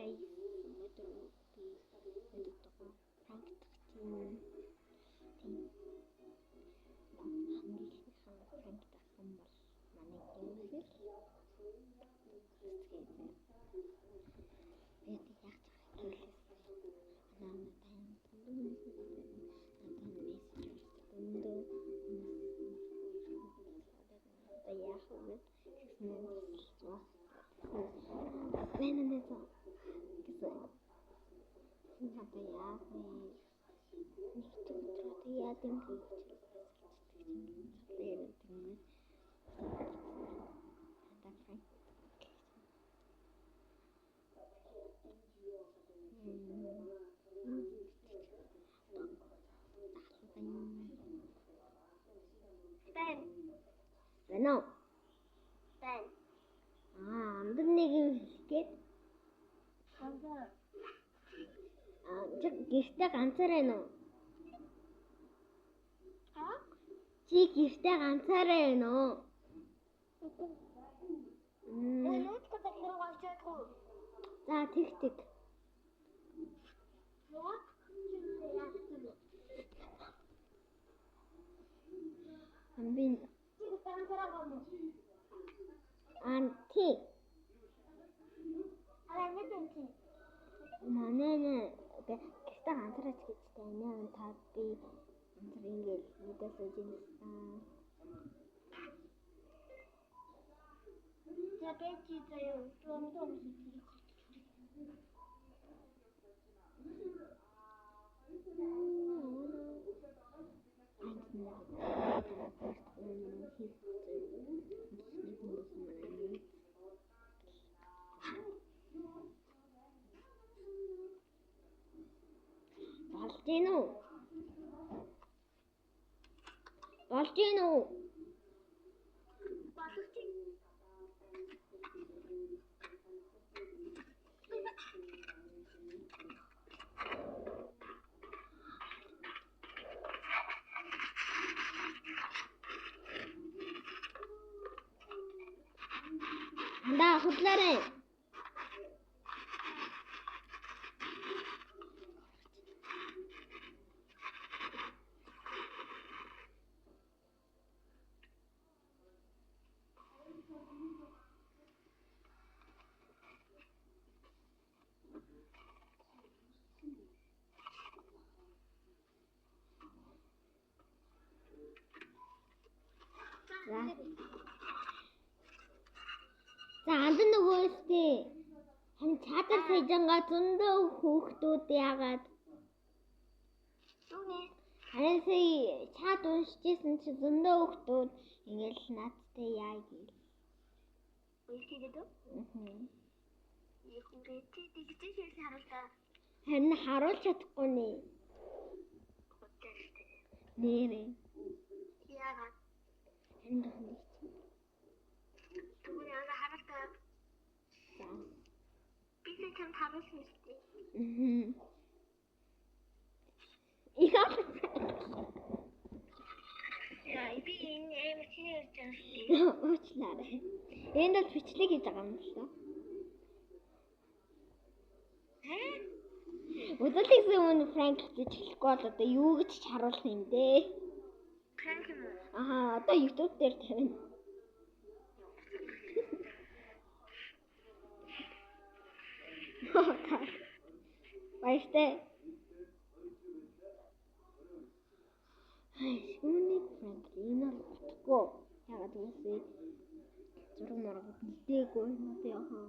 guys, өнөөдөр би мэдээгүй пранк тийм хамгийн пранк тасан бол манай гэрэл Ano? Ben. Andun ne gimsket? Ганцаар. Гэртээ ганцаараа байна уу? Чи гэртээ ганцаараа байна уу? Өнөөдөр дахин гацаагүй. За тэг. Амбин анти манай гэртээ ганцаараа ч гэж тань та би ингээл мэдээсээ жинсэн. Я бэти заяа томтом Болж гин үү? Анда хутлаарай. За андан нөгөөстэй хэн чадар сэжанга зөндөө хөөхтүүд яагаад Юуне? харин сая чад уншижсэн чи зөндөө хөөхтүүд ингээл надтай яа гэл. Үлдээд үү? Яг үгүй тэгж харуултаа. Харин харуулж чадахгүй нэ. Нэрээ. Яагаад? Харин Түгүр яагаад харуултаа? Би ч харуулсан шүү дээ. Яа. Яа, би энэ чиний ярьж байгаа шүү дээ. Уучлаарай. Энд л бичлэг хийж байгаа юм л та. Өдөртөөс өмнө пранк гэж хэлэхгүй бол одоо юу гэж харуулсан юм дээ? Пранк юм уу? Одоо YouTube дээр тавина. Баяртай. Үүний пранк энэ утгагүй. Ягаад гэвэл зураг морог үлдээгүй надад яхаа.